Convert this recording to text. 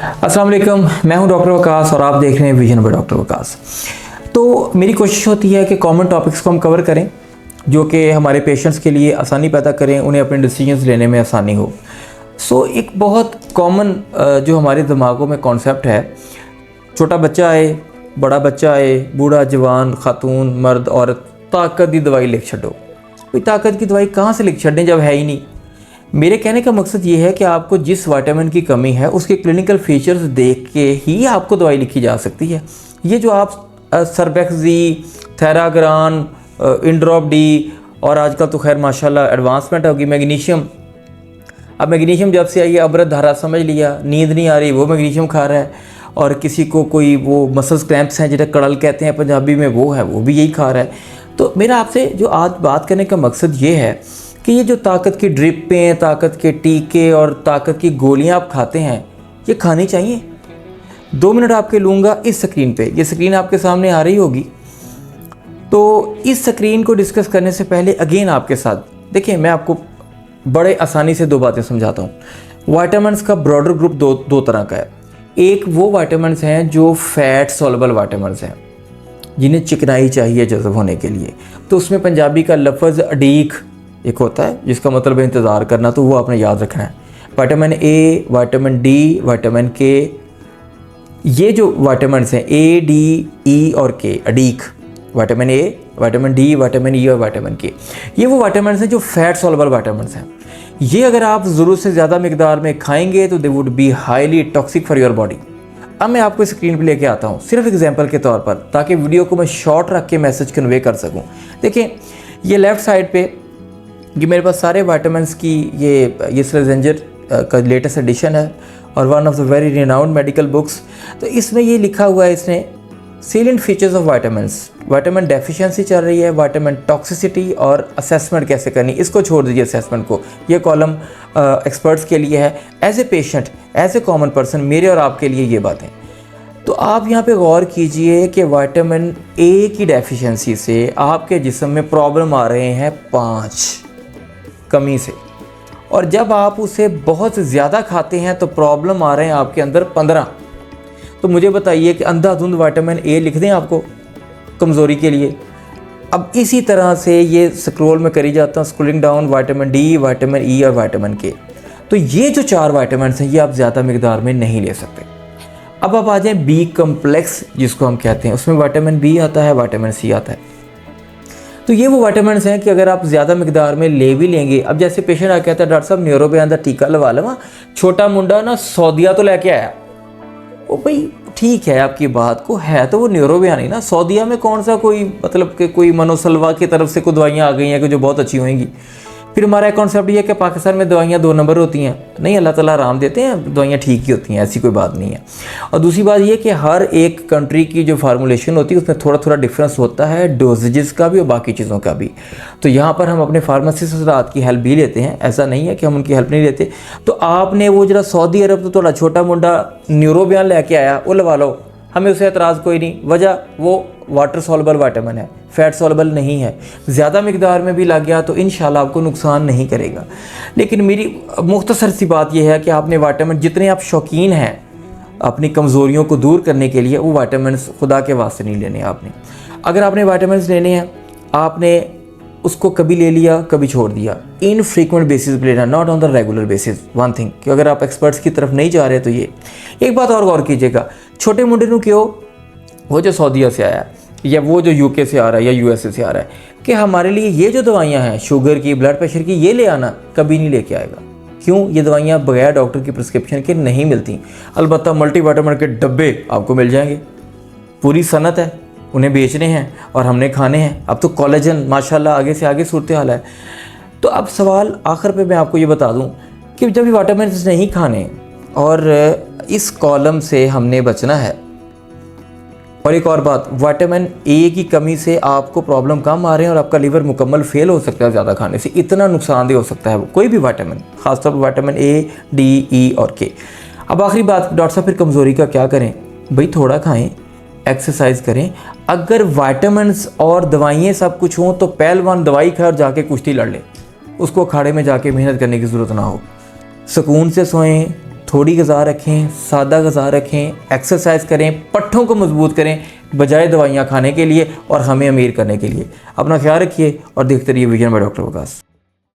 अस्सलाम वालेकुम, मैं हूं डॉक्टर वकास और आप देख रहे हैं विजन बाय डॉक्टर वकास। तो मेरी कोशिश होती है कि कॉमन टॉपिक्स को हम कवर करें जो कि हमारे पेशेंट्स के लिए आसानी पैदा करें, उन्हें अपने डिसीजंस लेने में आसानी हो। एक बहुत कॉमन जो हमारे दिमागों में कॉन्सेप्ट है, छोटा बच्चा आए, बड़ा बच्चा आए, बूढ़ा जवान खातून मर्द औरत, ताकत की दवाई लिख छो। कोई ताकत की दवाई कहाँ से लिख छें जब है ही नहीं। मेरे कहने का मकसद ये है कि आपको जिस विटामिन की कमी है उसके क्लिनिकल फीचर्स देख के ही आपको दवाई लिखी जा सकती है। ये जो आप सर्बेक्सी, थेराग्रान, इंड्रॉप डी और आजकल तो खैर माशाल्लाह एडवांसमेंट होगी मैग्नीशियम। अब मैग्नीशियम जब से आई है अमृत धारा समझ लिया, नींद नहीं आ रही वो मैग्नीशियम खा रहा है, और किसी को कोई वो मसल्स क्रैम्प्स हैं जिन्हें कड़ल कहते हैं पंजाबी में, वो है वो भी यही खा रहा है। तो मेरा आपसे जो आज बात करने का मकसद ये है कि ये जो ताकत की ड्रिपें, ताकत के टीके और ताकत की गोलियां आप खाते हैं, ये खानी चाहिए। 2 मिनट आपके लूँगा इस स्क्रीन पे, ये स्क्रीन आपके सामने आ रही होगी। तो इस स्क्रीन को डिस्कस करने से पहले अगेन आपके साथ देखिए, मैं आपको बड़े आसानी से 2 बातें समझाता हूँ। वाइटामिन्स का ब्रॉडर ग्रुप दो तरह का है। एक वो वाइटामिन्स हैं जो फैट सॉल्युबल वाइटामिन्स हैं, जिन्हें चिकनाई चाहिए जज़ब होने के लिए। तो उसमें पंजाबी का लफ्ज़ अडीक एक होता है जिसका मतलब है इंतज़ार करना, तो वो आपने याद रखना है। Vitamin A, vitamin D, vitamin के, ये जो विटामिन्स हैं ए, डी, ई और K, A D E K, vitamin A, vitamin D, vitamin E और विटामिन के, ये वो विटामिन्स हैं जो फैट सॉल्युबल विटामिन्स हैं। ये अगर आप ज़रूरत से ज़्यादा मिकदार में खाएंगे तो they would be highly toxic for your body. अब मैं आपको स्क्रीन पे लेके आता हूँ सिर्फ एग्जांपल के तौर पर, ताकि वीडियो को मैं शॉर्ट रख के मैसेज कन्वे कर सकूँ। देखिए, ये लेफ़्ट साइड पे ये मेरे पास सारे विटामिन्स की ये स्लेजेंजर का लेटेस्ट एडिशन है और one of the very renowned medical books. तो इसमें ये लिखा हुआ है, इसने salient features of vitamins, vitamin deficiency चल रही है, विटामिन टॉक्सिसिटी और असेसमेंट कैसे करनी। इसको छोड़ दीजिए असेसमेंट को, ये कॉलम एक्सपर्ट्स के लिए है। As a patient, as a common person, मेरे और आपके लिए ये बातें। तो आप यहाँ पे गौर कीजिए कि विटामिन ए की डेफिशिएंसी से आपके जिस्म में प्रॉब्लम आ रहे हैं 5 कमी से, और जब आप उसे बहुत ज़्यादा खाते हैं तो प्रॉब्लम आ रहे हैं आपके अंदर 15। तो मुझे बताइए कि अंधाधुंध विटामिन ए लिख दें आपको कमज़ोरी के लिए। अब इसी तरह से ये स्क्रॉल में करी जाता हूँ, scrolling down, vitamin D, vitamin E और विटामिन के। तो ये जो 4 विटामिन हैं ये आप ज़्यादा मिकदार में नहीं ले सकते। अब आप आ जाएँ बी कम्प्लेक्स जिसको हम कहते हैं, उसमें विटामिन बी आता है, विटामिन सी आता है। तो ये वो विटामिन्स हैं कि अगर आप ज़्यादा मिकदार में ले भी लेंगे, अब जैसे पेशेंट आ कहता है डॉक्टर साहब न्यूरो बयान का टीका लगा लवा, छोटा मुंडा ना सऊदिया तो लेके आया। ओ भाई ठीक है आपकी बात को, है तो वो न्यूरो बयान ही ना, सऊदिया में कौन सा कोई मतलब कि कोई मनोसलवा की तरफ से कोई दवाइयाँ आ गई हैं कि जो बहुत अच्छी होंगी। फिर हमारा कॉन्सेप्ट ये है कि पाकिस्तान में दवाइयाँ 2 नंबर होती हैं। नहीं, अल्लाह ताला आराम देते हैं, दवाइयाँ ठीक ही होती हैं, ऐसी कोई बात नहीं है। और दूसरी बात ये कि हर एक कंट्री की जो फार्मूलेशन होती है उसमें थोड़ा थोड़ा डिफरेंस होता है, डोजेजेस का भी और बाकी चीज़ों का भी। तो यहाँ पर हम अपने फार्मासिस्ट हज़रात की हेल्प भी लेते हैं, ऐसा नहीं है कि हम उनकी हेल्प नहीं लेते। तो आपने वो जरा सऊदी अरब तो थोड़ा छोटा मुंडा न्यूरो बयान लेके आया, वो लगा लो, हमें उसे एतराज़ कोई नहीं। वजह वो वाटर सॉल्युबल विटामिन है, फैट सॉल्युबल नहीं है। ज़्यादा मिकदार में भी लग गया तो इंशाल्लाह आपको नुकसान नहीं करेगा। लेकिन मेरी मुख्तसर सी बात यह है कि आपने विटामिन जितने आप शौकीन हैं अपनी कमज़ोरियों को दूर करने के लिए, वो विटामिन खुदा के वास्ते नहीं लेने आपने। अगर आपने विटामिन लेने हैं, आपने उसको कभी ले लिया कभी छोड़ दिया, इन फ्रीक्वेंट बेसिस पर लेना, not on the regular basis. One thing कि अगर आप एक्सपर्ट्स की तरफ नहीं जा रहे तो ये एक बात और गौर कीजिएगा, छोटे मुंडे नू क्यों, वो जो सऊदीया से आया या वो जो यूके से आ रहा है या यूएसए से आ रहा है, कि हमारे लिए ये जो दवाइयाँ हैं शुगर की, ब्लड प्रेशर की, ये ले आना, कभी नहीं लेके आएगा। क्यों? ये दवाइयाँ बगैर डॉक्टर की प्रिस्क्रिप्शन के नहीं मिलती। अलबत्ता मल्टीविटामिन के डब्बे आपको मिल जाएंगे, पूरी सनत है, उन्हें बेचने हैं और हमने खाने हैं। अब तो कोलेजन माशाल्लाह आगे से आगे सूरत हाल है। तो अब सवाल आखिर पे मैं आपको ये बता दूं कि जब ये विटामिन नहीं खाने और इस कॉलम से हमने बचना है। और एक और बात, विटामिन ए की कमी से आपको प्रॉब्लम कम आ रहे हैं और आपका लीवर मुकम्मल फेल हो सकता है ज़्यादा खाने से, इतना नुकसानदेह हो सकता है कोई भी विटामिन, खासतौर पर विटामिन ए, डी, ई और के। अब आखिरी बात, डॉक्टर साहब फिर कमज़ोरी का क्या करें? भाई थोड़ा खाएं, एक्सरसाइज करें। अगर विटामिन्स और दवाइयाँ सब कुछ हों तो पहलवान दवाई खाए और जाके कुश्ती लड़ ले, उसको अखाड़े में जाके मेहनत करने की ज़रूरत ना हो। सुकून से सोएं, थोड़ी ग़िज़ा रखें, सादा ग़िज़ा रखें, एक्सरसाइज करें, पट्ठों को मजबूत करें बजाय दवाइयाँ खाने के लिए और हमें अमीर करने के लिए। अपना ख्याल रखिए और देखते रहिए विजन बाय डॉक्टर वकास।